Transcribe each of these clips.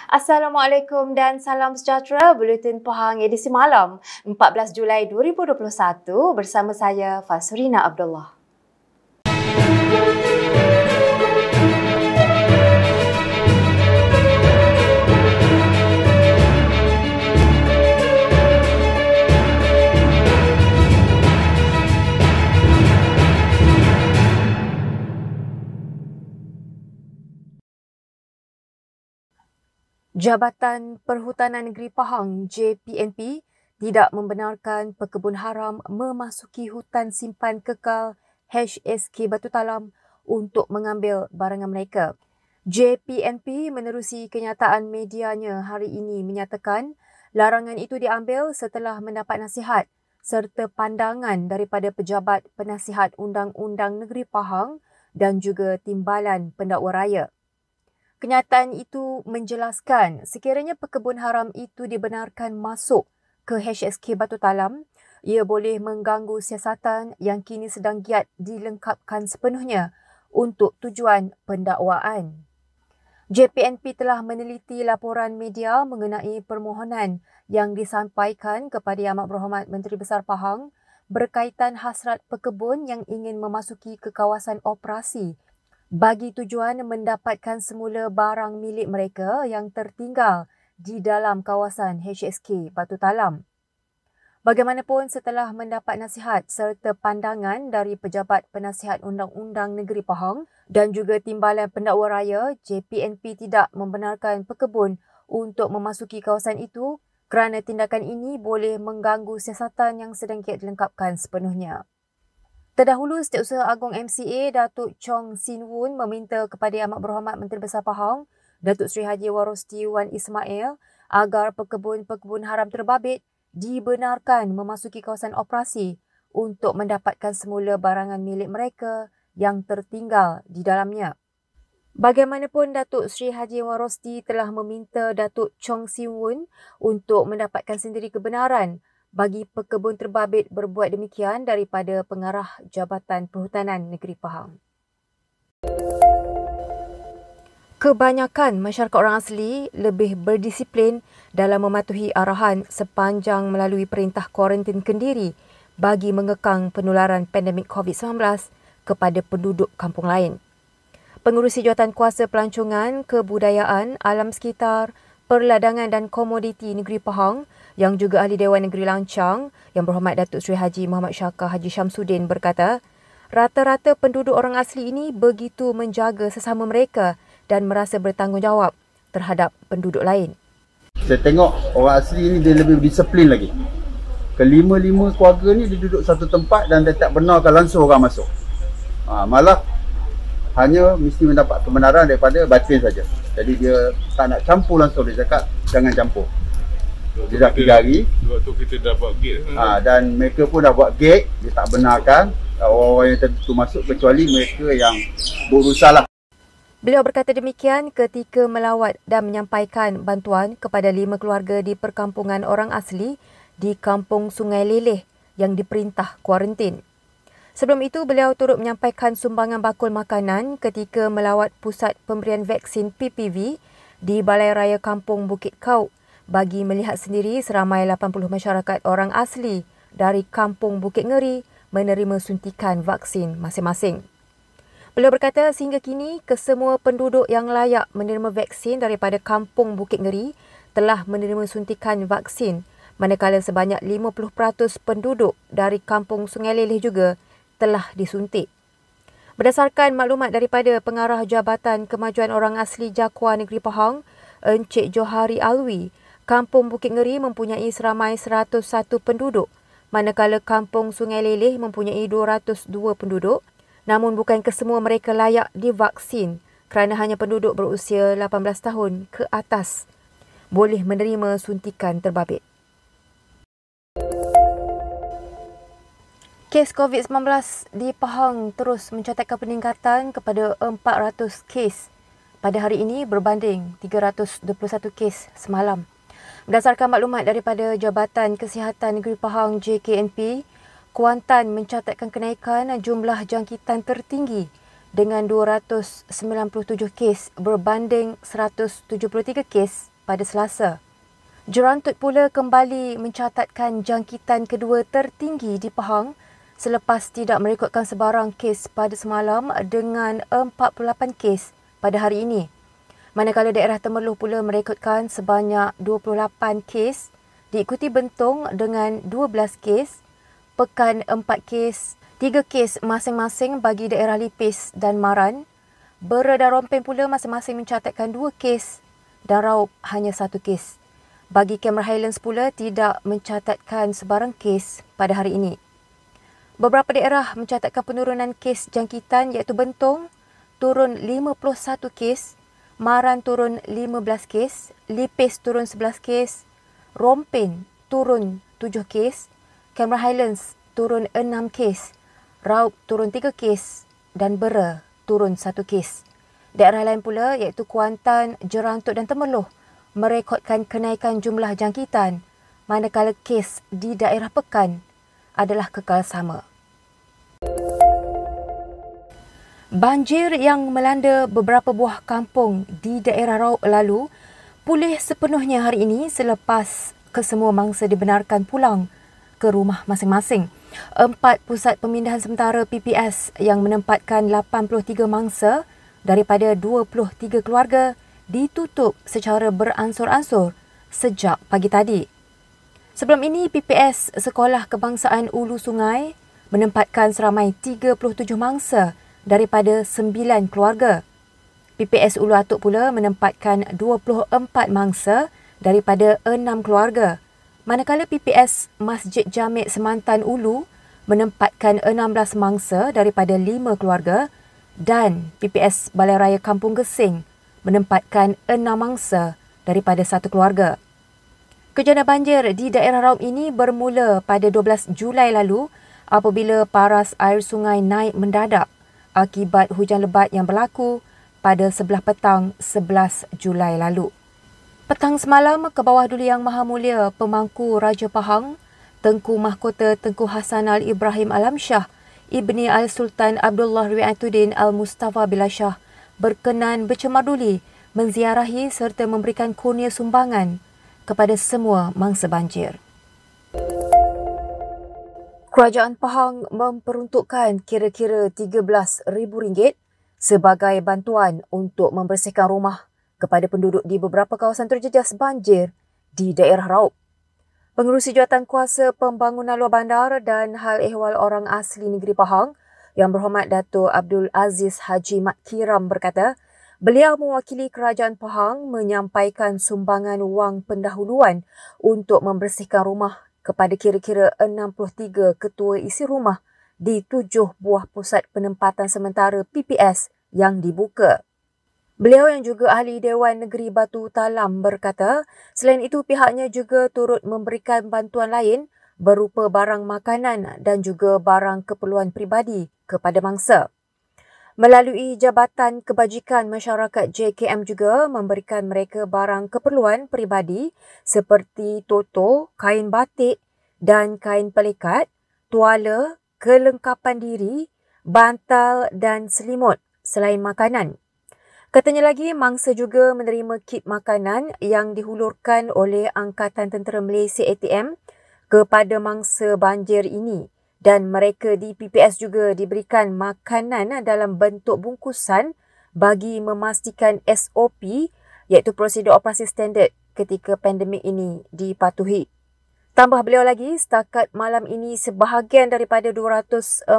Assalamualaikum dan salam sejahtera. Buletin Pahang edisi malam 14 Julai 2021 bersama saya Fasurina Abdullah. Jabatan Perhutanan Negeri Pahang JPNP tidak membenarkan pekebun haram memasuki hutan simpan kekal HSK Batu Talam untuk mengambil barangan mereka. JPNP menerusi kenyataan medianya hari ini menyatakan larangan itu diambil setelah mendapat nasihat serta pandangan daripada Pejabat Penasihat Undang-Undang Negeri Pahang dan juga Timbalan Pendakwa Raya. Kenyataan itu menjelaskan sekiranya pekebun haram itu dibenarkan masuk ke HSK Batu Talam, ia boleh mengganggu siasatan yang kini sedang giat dilengkapkan sepenuhnya untuk tujuan pendakwaan. JPNP telah meneliti laporan media mengenai permohonan yang disampaikan kepada Yang Amat Berhormat Menteri Besar Pahang berkaitan hasrat pekebun yang ingin memasuki ke kawasan operasi bagi tujuan mendapatkan semula barang milik mereka yang tertinggal di dalam kawasan HSK Batu Talam. Bagaimanapun, setelah mendapat nasihat serta pandangan dari Pejabat Penasihat Undang-Undang Negeri Pahang dan juga Timbalan Pendakwa Raya, JPNP tidak membenarkan pekebun untuk memasuki kawasan itu kerana tindakan ini boleh mengganggu siasatan yang sedang giat dilengkapkan sepenuhnya. Terdahulu, Setiausaha Agong MCA Datuk Chong Sin Woon meminta kepada Yang Amat Berhormat Menteri Besar Pahang, Datuk Seri Haji Warosti Wan Ismail, agar pekebun-pekebun haram terbabit dibenarkan memasuki kawasan operasi untuk mendapatkan semula barangan milik mereka yang tertinggal di dalamnya. Bagaimanapun, Datuk Seri Haji Warosti telah meminta Datuk Chong Sin Woon untuk mendapatkan sendiri kebenaran bagi pekebun terbabit berbuat demikian daripada Pengarah Jabatan Perhutanan Negeri Pahang. Kebanyakan masyarakat orang asli lebih berdisiplin dalam mematuhi arahan sepanjang melalui perintah kuarantin kendiri bagi mengekang penularan pandemik COVID-19 kepada penduduk kampung lain. Pengurusi Jawatankuasa Pelancongan, Kebudayaan, Alam Sekitar, Perladangan dan Komoditi Negeri Pahang yang juga Ahli Dewan Negeri Lancang, Yang Berhormat Datuk Seri Haji Muhammad Syakar Haji Syamsuddin berkata, rata-rata penduduk orang asli ini begitu menjaga sesama mereka dan merasa bertanggungjawab terhadap penduduk lain. Saya tengok orang asli ini dia lebih disiplin lagi. Kelima-lima keluarga ni dia duduk satu tempat dan dia tak benarkan langsung orang masuk. Malah hanya mesti mendapat kebenaran daripada batin saja. Jadi dia tak nak campur langsung, dia cakap jangan campur. Dia dah 3 hari. Sebab tu kita dah buat gate. Dan mereka pun dah buat gate, dia tak benarkan orang-orang yang tertentu masuk kecuali mereka yang berusaha. Beliau berkata demikian ketika melawat dan menyampaikan bantuan kepada 5 keluarga di perkampungan orang asli di Kampung Sungai Leleh yang diperintah kuarantin. Sebelum itu, beliau turut menyampaikan sumbangan bakul makanan ketika melawat pusat pemberian vaksin PPV di Balai Raya Kampung Bukit Kau bagi melihat sendiri seramai 80 masyarakat orang asli dari Kampung Bukit Ngeri menerima suntikan vaksin masing-masing. Beliau berkata sehingga kini kesemua penduduk yang layak menerima vaksin daripada Kampung Bukit Ngeri telah menerima suntikan vaksin, manakala sebanyak 50% penduduk dari Kampung Sungai Leleh juga telah disuntik. Berdasarkan maklumat daripada Pengarah Jabatan Kemajuan Orang Asli Jakwa Negeri Pahang, Encik Johari Alwi, Kampung Bukit Ngeri mempunyai seramai 101 penduduk, manakala Kampung Sungai Leleh mempunyai 202 penduduk, namun bukan kesemua mereka layak divaksin kerana hanya penduduk berusia 18 tahun ke atas boleh menerima suntikan terbabit. Kes COVID-19 di Pahang terus mencatatkan peningkatan kepada 400 kes pada hari ini berbanding 321 kes semalam. Berdasarkan maklumat daripada Jabatan Kesihatan Negeri Pahang JKNP, Kuantan mencatatkan kenaikan jumlah jangkitan tertinggi dengan 297 kes berbanding 173 kes pada Selasa. Jerantut pula kembali mencatatkan jangkitan kedua tertinggi di Pahang selepas tidak merekodkan sebarang kes pada semalam dengan 48 kes pada hari ini. Manakala daerah Temerloh pula merekodkan sebanyak 28 kes, diikuti Bentong dengan 12 kes, Pekan 4 kes, 3 kes masing-masing bagi daerah Lipis dan Maran. Bera dan Rompeng pula masing-masing mencatatkan 2 kes dan Raub hanya 1 kes. Bagi Cameron Highlands pula tidak mencatatkan sebarang kes pada hari ini. Beberapa daerah mencatatkan penurunan kes jangkitan iaitu Bentong turun 51 kes, Maran turun 15 kes, Lipis turun 11 kes, Rompeng turun 7 kes, Cameron Highlands turun 6 kes, Raub turun 3 kes dan Bera turun 1 kes. Daerah lain pula iaitu Kuantan, Jerantut dan Temerloh merekodkan kenaikan jumlah jangkitan, manakala kes di daerah Pekan adalah kekal sama. Banjir yang melanda beberapa buah kampung di daerah Raub lalu pulih sepenuhnya hari ini selepas kesemua mangsa dibenarkan pulang ke rumah masing-masing. 4 pusat pemindahan sementara PPS yang menempatkan 83 mangsa daripada 23 keluarga ditutup secara beransur-ansur sejak pagi tadi. Sebelum ini, PPS Sekolah Kebangsaan Ulu Sungai menempatkan seramai 37 mangsa daripada 9 keluarga. PPS Ulu Atuk pula menempatkan 24 mangsa daripada 6 keluarga, manakala PPS Masjid Jamik Semantan Ulu menempatkan 16 mangsa daripada 5 keluarga dan PPS Balai Raya Kampung Gesing menempatkan 6 mangsa daripada 1 keluarga. Kejadian banjir di daerah Raub ini bermula pada 12 Julai lalu apabila paras air sungai naik mendadak akibat hujan lebat yang berlaku pada sebelah petang 11 Julai lalu. Petang semalam, ke bawah Duli Yang Maha Mulia Pemangku Raja Pahang, Tengku Mahkota Tengku Hasan Al-Ibrahim Alamsyah, Ibni Al-Sultan Abdullah Ri'atuddin Al-Mustafa Billah Shah berkenan bercemar duli menziarahi serta memberikan kurnia sumbangan kepada semua mangsa banjir. Kerajaan Pahang memperuntukkan kira-kira RM13,000 sebagai bantuan untuk membersihkan rumah kepada penduduk di beberapa kawasan terjejas banjir di daerah Raub. Pengerusi Jawatankuasa Pembangunan Luar Bandar dan Hal Ehwal Orang Asli Negeri Pahang, Yang Berhormat Dato' Abdul Aziz Haji Mat Kiram berkata, beliau mewakili Kerajaan Pahang menyampaikan sumbangan wang pendahuluan untuk membersihkan rumah kepada kira-kira 63 ketua isi rumah di 7 buah pusat penempatan sementara PPS yang dibuka. Beliau yang juga ahli Dewan Negeri Batu Talam berkata, selain itu pihaknya juga turut memberikan bantuan lain berupa barang makanan dan juga barang keperluan peribadi kepada mangsa. Melalui Jabatan Kebajikan Masyarakat JKM juga memberikan mereka barang keperluan peribadi seperti toto, kain batik dan kain pelikat, tuala, kelengkapan diri, bantal dan selimut selain makanan. Katanya lagi, mangsa juga menerima kit makanan yang dihulurkan oleh Angkatan Tentera Malaysia ATM kepada mangsa banjir ini dan mereka di PPS juga diberikan makanan dalam bentuk bungkusan bagi memastikan SOP iaitu prosedur operasi standard ketika pandemik ini dipatuhi. Tambah beliau lagi, setakat malam ini sebahagian daripada 241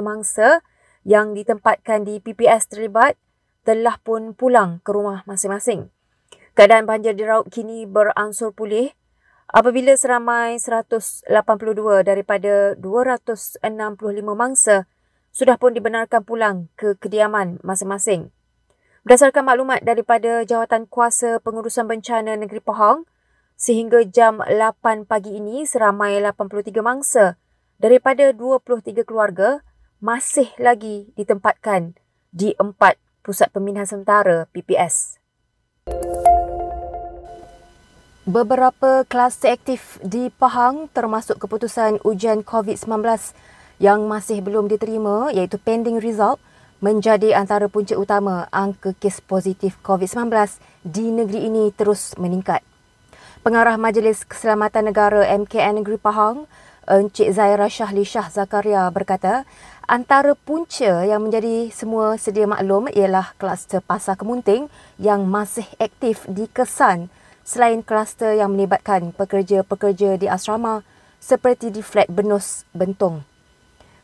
mangsa yang ditempatkan di PPS terlibat telah pun pulang ke rumah masing-masing. Keadaan banjir di Raub kini beransur pulih apabila seramai 182 daripada 265 mangsa sudah pun dibenarkan pulang ke kediaman masing-masing. Berdasarkan maklumat daripada Jawatankuasa Pengurusan Bencana Negeri Pahang, sehingga jam 8 pagi ini seramai 83 mangsa daripada 23 keluarga masih lagi ditempatkan di 4 Pusat Pemindahan Sementara PPS. Beberapa kluster aktif di Pahang termasuk keputusan ujian COVID-19 yang masih belum diterima iaitu pending result menjadi antara punca utama angka kes positif COVID-19 di negeri ini terus meningkat. Pengarah Majlis Keselamatan Negara MKN Negeri Pahang, Encik Zaira Shahli Shah Zakaria berkata, antara punca yang menjadi semua sedia maklum ialah kluster Pasar Kemunting yang masih aktif dikesan selain kluster yang melibatkan pekerja-pekerja di asrama seperti di flat Benus Bentong.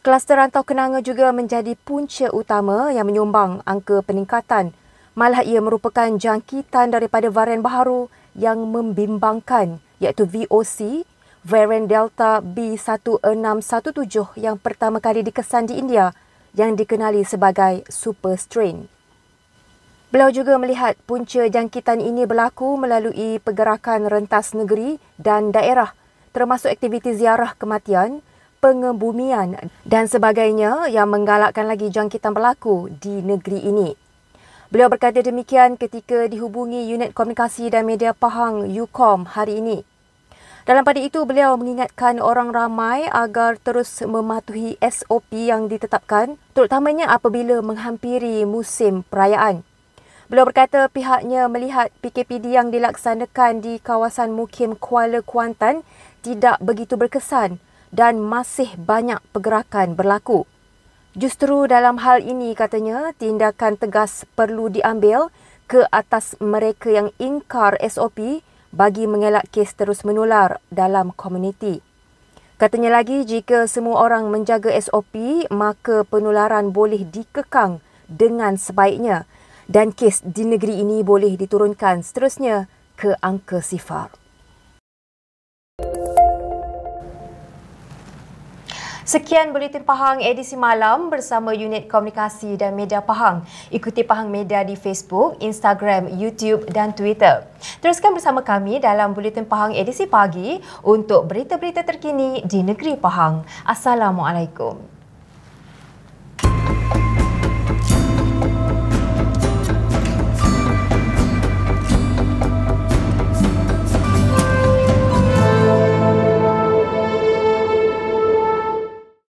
Kluster rantau kenanga juga menjadi punca utama yang menyumbang angka peningkatan. Malah ia merupakan jangkitan daripada varian baharu yang membimbangkan iaitu VOC, varian Delta B1617 yang pertama kali dikesan di India yang dikenali sebagai super strain. Beliau juga melihat punca jangkitan ini berlaku melalui pergerakan rentas negeri dan daerah termasuk aktiviti ziarah kematian, pengebumian dan sebagainya yang menggalakkan lagi jangkitan berlaku di negeri ini. Beliau berkata demikian ketika dihubungi Unit Komunikasi dan Media Pahang UKOM hari ini. Dalam pada itu, beliau mengingatkan orang ramai agar terus mematuhi SOP yang ditetapkan, terutamanya apabila menghampiri musim perayaan. Beliau berkata pihaknya melihat PKPD yang dilaksanakan di kawasan Mukim Kuala Kuantan tidak begitu berkesan dan masih banyak pergerakan berlaku. Justru dalam hal ini, katanya, tindakan tegas perlu diambil ke atas mereka yang ingkar SOP bagi mengelak kes terus menular dalam komuniti. Katanya lagi, jika semua orang menjaga SOP, maka penularan boleh dikekang dengan sebaiknya dan kes di negeri ini boleh diturunkan seterusnya ke angka sifar. Sekian Buletin Pahang edisi malam bersama Unit Komunikasi dan Media Pahang. Ikuti Pahang Media di Facebook, Instagram, YouTube dan Twitter. Teruskan bersama kami dalam Buletin Pahang edisi pagi untuk berita-berita terkini di negeri Pahang. Assalamualaikum.